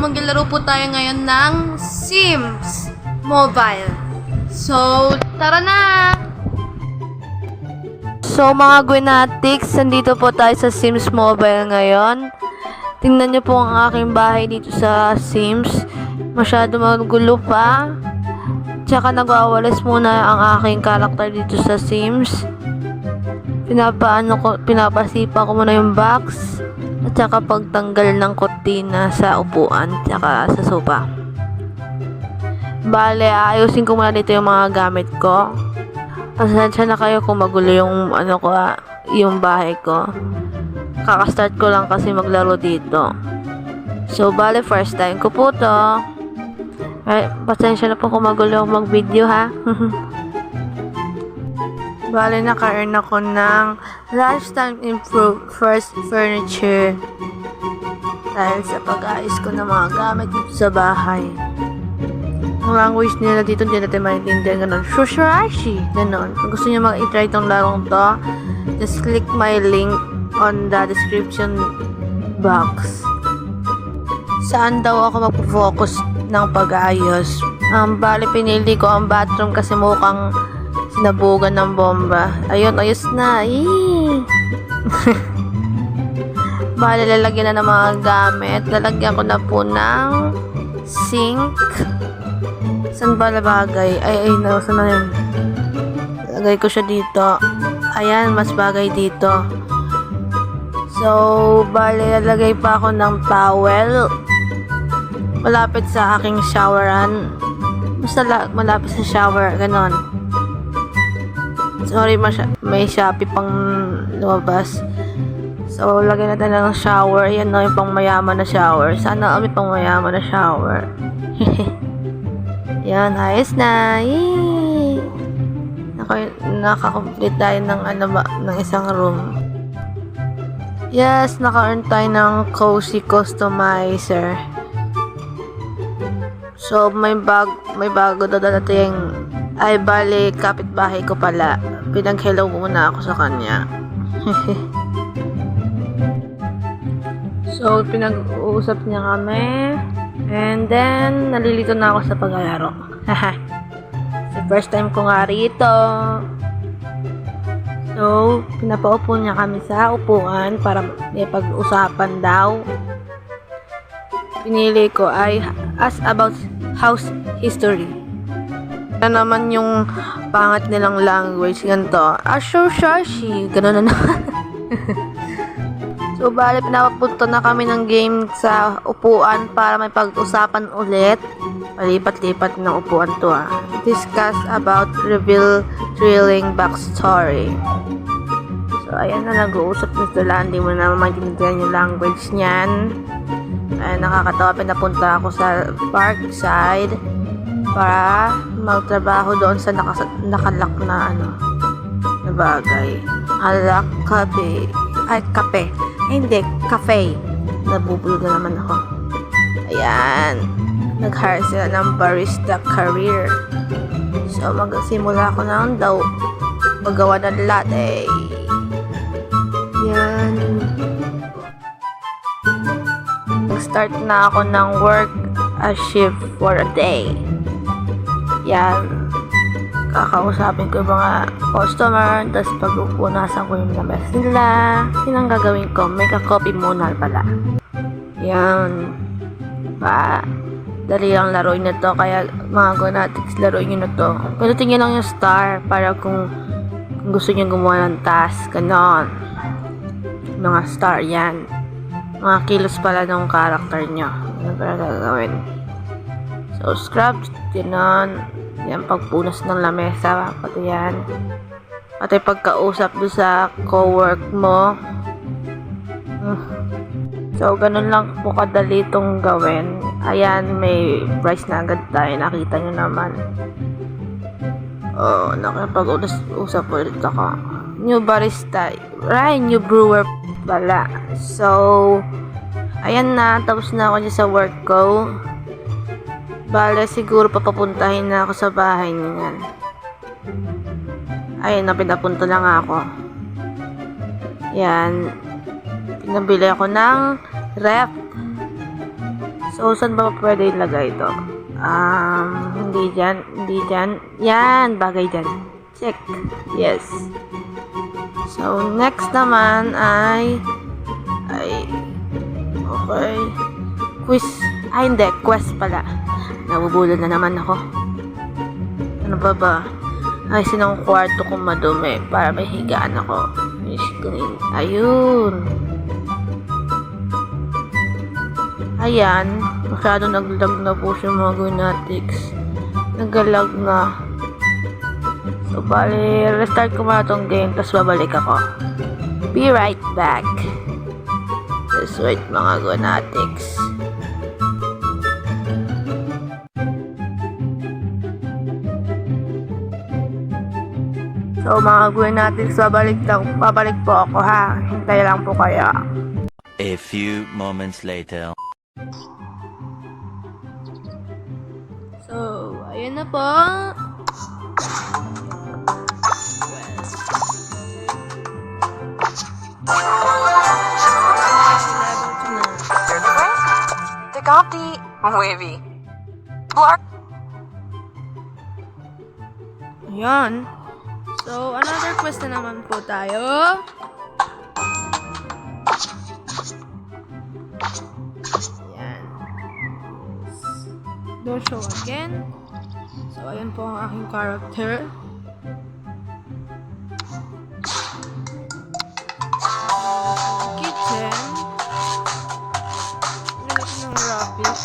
maglalaro po tayo ngayon ng Sims Mobile. So, tara na! So, mga Gwynatics, nandito po tayo sa Sims Mobile ngayon. Tingnan niyo po ang aking bahay dito sa Sims. Masyado magulo pa. Tsaka nagwawalis muna ang aking karakter dito sa Sims. Pinapasipa ko muna yung box. At saka pagtanggal ng kortina sa upuan, tsaka sa sofa. Bale, ayusin ko muna dito yung mga gamit ko. Pasensya na kayo kung magulo yung yung bahay ko. Kakastart ko lang kasi maglaro dito. So, bale, first time ko po to. Ay, pasensya na po kung magulo mag-video, ha? Bale, naka-earn ako ng lifetime improved first furniture dahil sa pag-aayos ko ng mga gamit dito sa bahay. Ang language nila dito, hindi natin maintindihan. Ganon. Shushurashi. Ganon. Kung gusto niyo mag-try itong larong to, just click my link on the description box. Saan daw ako mag-focus ng pag-aayos? Bale, pinili ko ang bathroom kasi mukhang sinabugan ng bomba. Ayun, ayos na. Bale, lalagyan na ng mga gamit. Lalagyan ko na po ng sink. Saan ba labagay? Saan na yun? Lagay ko siya dito. Ayan, mas bagay dito. So, bale, lalagay pa ako ng towel. Malapit sa aking showeran. Basta malapit sa shower. Ganon. Sorry, may Shopee pang lumabas. So, lagyan natin ng shower. Yan na yung pang mayaman na shower. Sana may pang mayaman na shower. Yan, ayos na. Yay! Naka-complete tayo ng isang room. Yes, naka-earn tayo ng cozy customizer. So, may bago dadating. Ay, bali, kapitbahay ko pala. Pinag-hello muna ako sa kanya. So, pinag-uusap niya kami. And then, nalilito na ako sa paglalaro. So, first time ko nga rito. So, pinapaupo niya kami sa upuan para may pag-usapan daw. Pinili ko ay ask about house history. Na naman yung pangat nilang language, ganito. Ashoshashi, gano'n na naman. So, bale, pinapapunta na kami ng game sa upuan para may pag-usapan ulit. Palipat-lipat ng upuan to, Discuss about reveal thrilling backstory. So, ayan na, nag-uusap na sila. Hindi mo na maintindihan yung language niyan. Ay, nakakatawa. Pinapunta ako sa park side para magtrabaho doon sa nakalak na na bagay. Alak kape. Ay, kape. Ay, hindi. Cafe. Nabubulog na naman ako. Ayan. Nag-hire sila ng barista career. So, magsimula ako ng magawa ng latte. Yan. Nag-start na ako ng work a shift for a day. Yan. Kakausapin ko yung mga customer, tapos pagpupunasan ko yung labas nila. Yun ang gagawin ko. May ka-copy muna pala. Yan. Dali ang laruin na to. Kaya mga Gwynatics, laruin nyo na to. Pinutin nyo lang yung star para kung gusto nyo gumawa ng task. Ganon. Mga star yan. Mga kilos pala ng karakter nyo. Ano para gagawin? So, scrub. Ganon. Yan, pagpunas ng lamesa, pati yan. Pati pagkausap doon sa co-work mo. So, ganun lang po kadali itong gawin. Ayan, may price na agad tayo. Nakita nyo naman. Oh, nakapag-usap ulit ako. New barista. Right, new brewer pala. So, ayan na. Tapos na ako dyan sa work ko. Bale, siguro papapuntahin na ako sa bahay niyan. Ayun na, pinapunta lang ako. Yan. Pinabili ako ng ref. So, saan ba pwede ilagay ito? Hindi dyan. Hindi dyan. Yan, bagay dyan. Check. Yes. So, next naman ay okay. Quiz. Hindi. Quest pala. Nabubulol na naman ako. Ano ba? Ayusin ang kwarto kong madumi para may higaan ako. Finish clean. Ayun. Ayan. Masyado naglag na po siya mga Gunatics. Nagalag na. So, bali, restart ko muna tong game, tapos babalik ako. Be right back. Just wait mga Gunatics. So, mga Gunatics, babalik po ako ha. Hintay lang po kayo. A few moments later. So, ayun na po. Degapti, Muevi. Blark. Ayan. So, another quest na naman po tayo. Ayan. Don't show again. So, ayan po ang aking character. Kitchen. Nilagay ng rapid.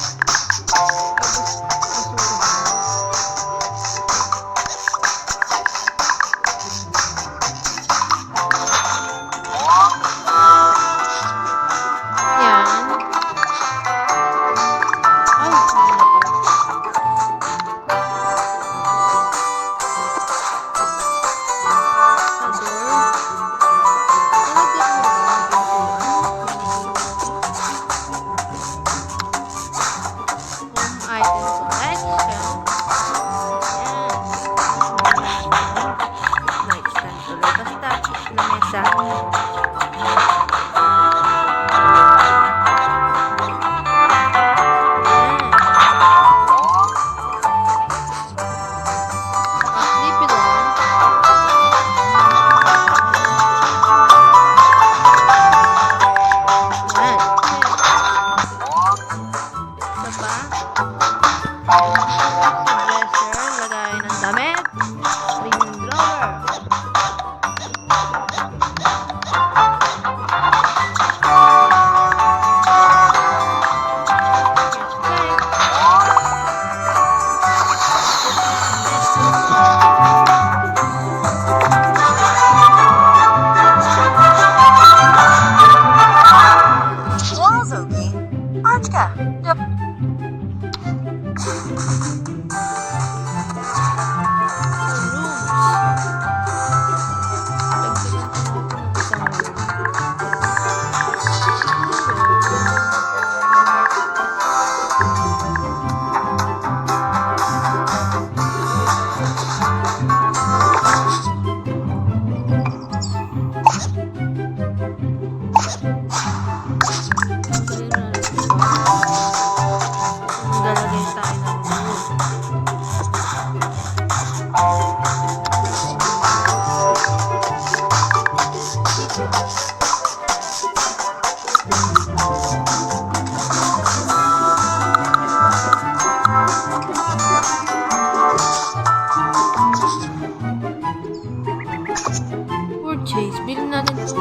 Chase, bilhin natin ito.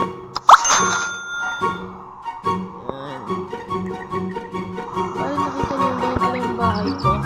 Parang nakita niyo ba yung bahay ko?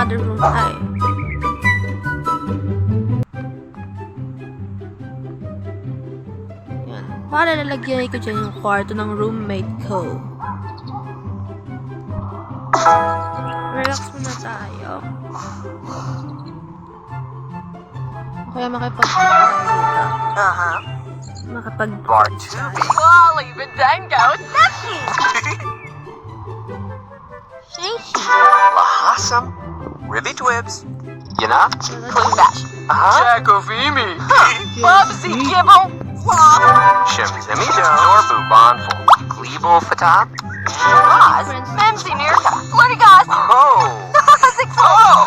another room. Ay. Yan. Para lalagyan ko dyan yung kwarto ng roommate ko. Relax muna tayo. Kaya makipag-tayo dito. Uh-huh. Makapag-tayo. Wally, Bedango, Nessie! Shashi. Lahasam, Ribby Twibs, Yana, Clindash. uh-huh, Jacofimi, Bubsy, Gibble, Flop, Shimzimi Do, Norbu Bonful, Glebo Fatab, Oz, Memsy Nirka, Flirtigas, Oh, Six Oh,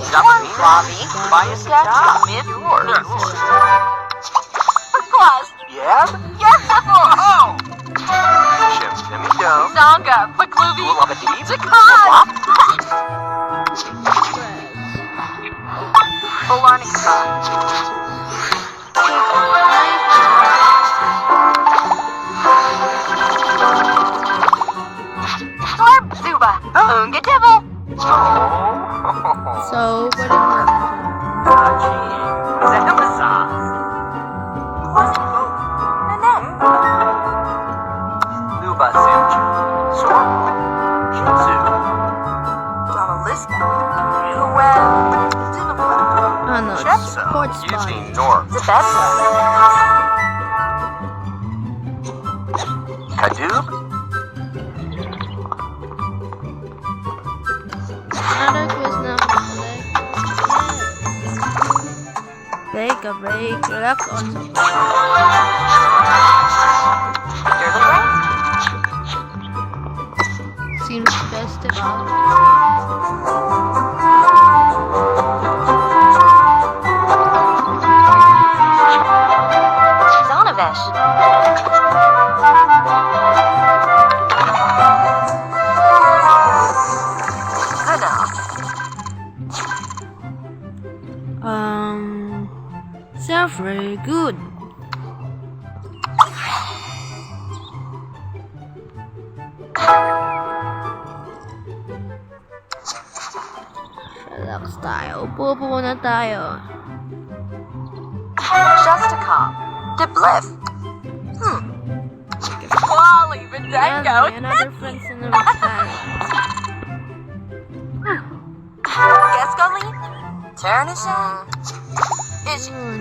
Japani, Bobby, Bias Jack, Mid, Plus, Yeb, Yersifor, Oh, Shimzimi Do, Zonga, Bakluvi, Gulabadib, Jakad, Bolanica, Storm, Zuba, Unga Devil, Oh, So, pwede mo na. Zemasa, Luba Simchu, Sor, Shinzu, Domaliska, Luwen, Ano? Shepsa, Sports bar. Eugene Norm, Zebessa, Kadub, Another quiz na ako collect. Take a break. Relax also. You're the brain. Seems festival. Zonovish. Enough. So very good. Relax tayo. Upo muna tayo. Just a cop. De Bliff. Wally, Ayan, Bedango. may another friends na naman tayo. Gescoli. Ternishan. Is Yun.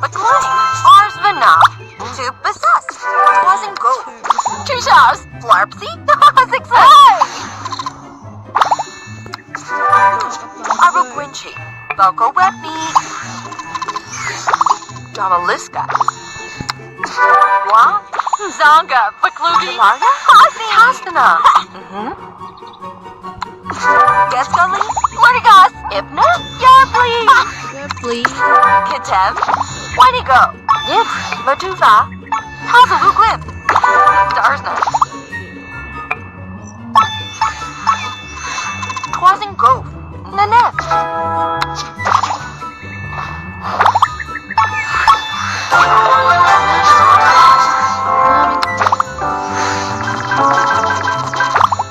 McLean. Ars Vana. Two Bessus. Wasn't go. Two shots. Flarpsy. Six Hey! Arugwinchi. Boko Wetney. Domaliska. Wa. Zonga. Baklugi. Tastana. Gescoli. Flirtigas. Ibna. Yabli. Yeah, please. Kitev. Wenigo. Nip. Maduva. Hazalu Glim. Starsna. Twasn't Grove. Nanette.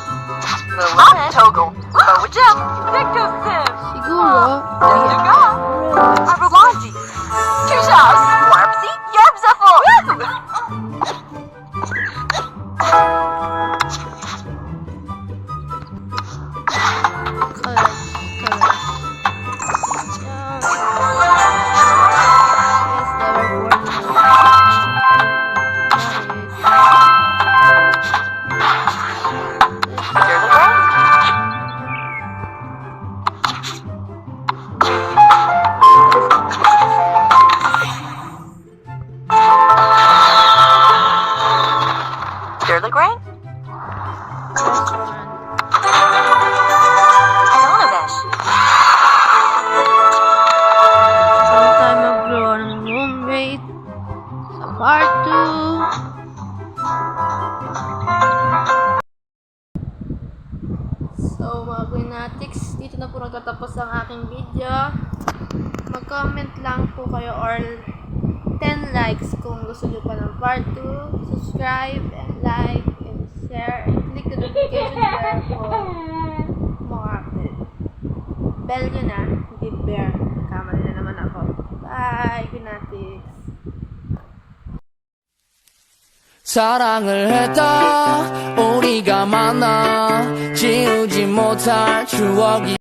Lilith. Toggle. Bowajim. Victor Sim. Siguro. Destuga. Arulaji. Tushas. Warpsy. Yarbzafo. Correct. Correct. Yeah. Yes, they were born in the You're the brain. You're the brain. Zonovish. Saan tayo mag-draw ng roommate? Sa part 2. So, mga Quinatics, dito na po nagtatapos ang aking video. Mag-comment lang po kayo or 10 likes kung gusto nyo pa ng part 2. Subscribe and like and share and click the notification bell for more updates. Bell nyo na, hindi bear. Kamali na naman ako. Bye, Gunatics. 사랑을 했다 우리가 만나 지우지 못할 추억이